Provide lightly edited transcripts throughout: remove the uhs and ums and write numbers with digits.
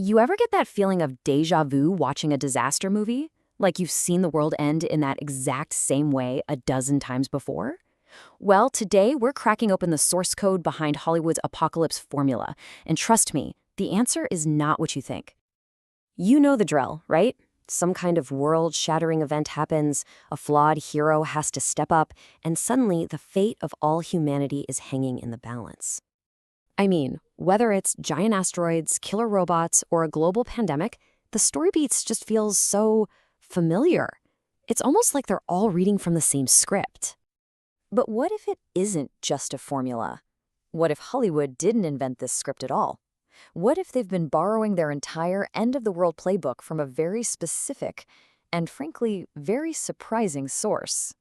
You ever get that feeling of déjà vu watching a disaster movie? Like you've seen the world end in that exact same way a dozen times before? Well, today we're cracking open the source code behind Hollywood's apocalypse formula. And trust me, the answer is not what you think. You know the drill, right? Some kind of world-shattering event happens, a flawed hero has to step up, and suddenly the fate of all humanity is hanging in the balance. I mean, whether it's giant asteroids, killer robots, or a global pandemic, the story beats just feels so familiar. It's almost like they're all reading from the same script. But what if it isn't just a formula? What if Hollywood didn't invent this script at all? What if they've been borrowing their entire end-of-the-world playbook from a very specific and, frankly, very surprising source?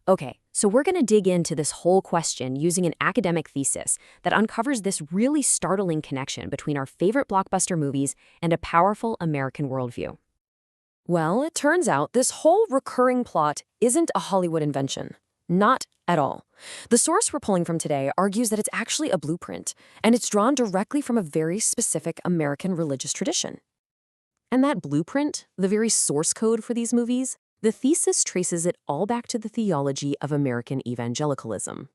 Okay, so we're going to dig into this whole question using an academic thesis that uncovers this really startling connection between our favorite blockbuster movies and a powerful American worldview. Well, it turns out this whole recurring plot isn't a Hollywood invention. Not at all. The source we're pulling from today argues that it's actually a blueprint, and it's drawn directly from a very specific American religious tradition. And that blueprint, the very source code for these movies, the thesis traces it all back to the theology of American evangelicalism.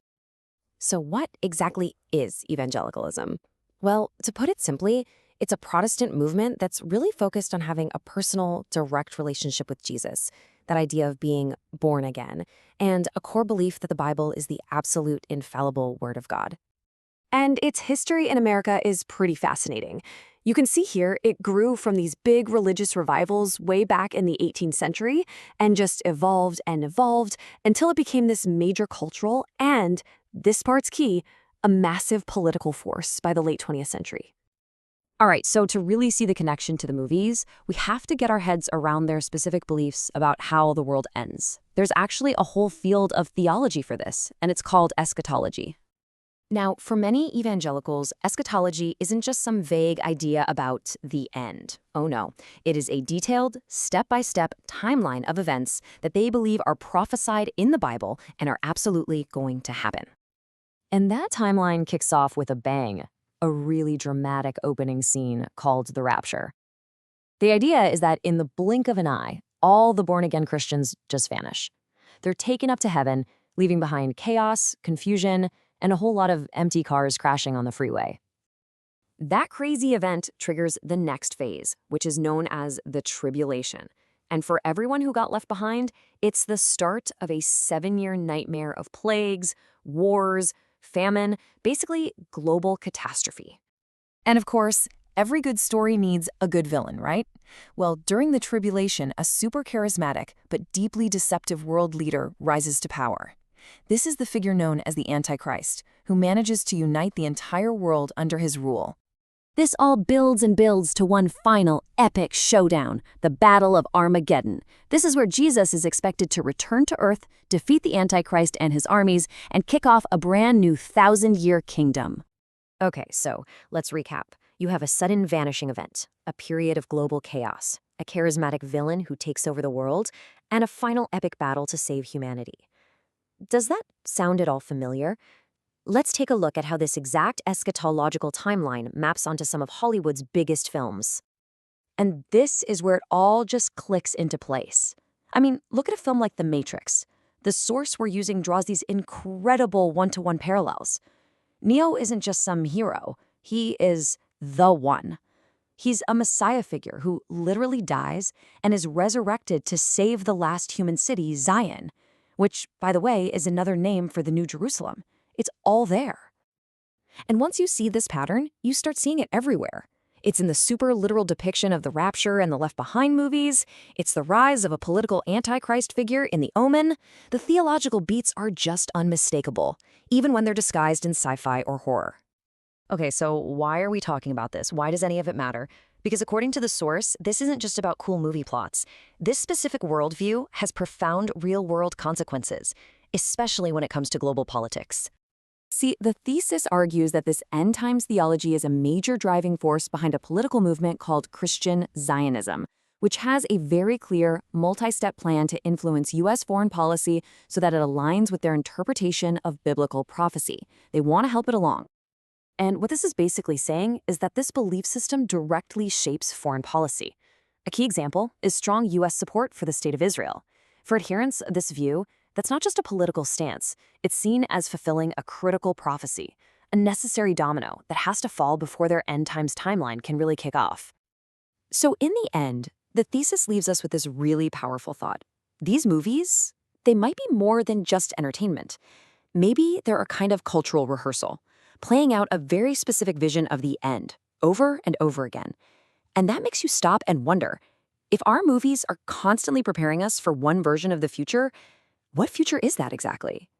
So what exactly is evangelicalism? Well, to put it simply, it's a Protestant movement that's really focused on having a personal, direct relationship with Jesus, that idea of being born again, and a core belief that the Bible is the absolute infallible Word of God. And its history in America is pretty fascinating. You can see here it grew from these big religious revivals way back in the 18th century and just evolved and evolved until it became this major cultural and, this part's key, a massive political force by the late 20th century. All right, so to really see the connection to the movies, we have to get our heads around their specific beliefs about how the world ends. There's actually a whole field of theology for this, and it's called eschatology. Now, for many evangelicals, eschatology isn't just some vague idea about the end. Oh no, it is a detailed, step-by-step timeline of events that they believe are prophesied in the Bible and are absolutely going to happen. And that timeline kicks off with a bang, a really dramatic opening scene called the Rapture. The idea is that in the blink of an eye, all the born-again Christians just vanish. They're taken up to heaven, leaving behind chaos, confusion, and a whole lot of empty cars crashing on the freeway. That crazy event triggers the next phase, which is known as the tribulation. And for everyone who got left behind, it's the start of a 7-year nightmare of plagues, wars, famine, basically global catastrophe. And of course, every good story needs a good villain, right? Well, during the tribulation, a super charismatic but deeply deceptive world leader rises to power. This is the figure known as the Antichrist, who manages to unite the entire world under his rule. This all builds and builds to one final epic showdown, the Battle of Armageddon. This is where Jesus is expected to return to Earth, defeat the Antichrist and his armies, and kick off a brand new 1,000-year kingdom. Okay, so let's recap. You have a sudden vanishing event, a period of global chaos, a charismatic villain who takes over the world, and a final epic battle to save humanity. Does that sound at all familiar? Let's take a look at how this exact eschatological timeline maps onto some of Hollywood's biggest films. And this is where it all just clicks into place. I mean, look at a film like The Matrix. The source we're using draws these incredible one-to-one parallels. Neo isn't just some hero. He is the one. He's a messiah figure who literally dies and is resurrected to save the last human city, Zion, which, by the way, is another name for the New Jerusalem. It's all there. And once you see this pattern, you start seeing it everywhere. It's in the super literal depiction of the Rapture and the Left Behind movies. It's the rise of a political antichrist figure in The Omen. The theological beats are just unmistakable, even when they're disguised in sci-fi or horror. Okay, so why are we talking about this? Why does any of it matter? Because according to the source, this isn't just about cool movie plots. This specific worldview has profound real-world consequences, especially when it comes to global politics. See, the thesis argues that this end-times theology is a major driving force behind a political movement called Christian Zionism, which has a very clear, multi-step plan to influence U.S. foreign policy so that it aligns with their interpretation of biblical prophecy. They want to help it along. And what this is basically saying is that this belief system directly shapes foreign policy. A key example is strong U.S. support for the State of Israel. For adherents of this view, that's not just a political stance, it's seen as fulfilling a critical prophecy, a necessary domino that has to fall before their end times timeline can really kick off. So in the end, the thesis leaves us with this really powerful thought. These movies, they might be more than just entertainment. Maybe they're a kind of cultural rehearsal, playing out a very specific vision of the end, over and over again. And that makes you stop and wonder, if our movies are constantly preparing us for one version of the future, what future is that exactly?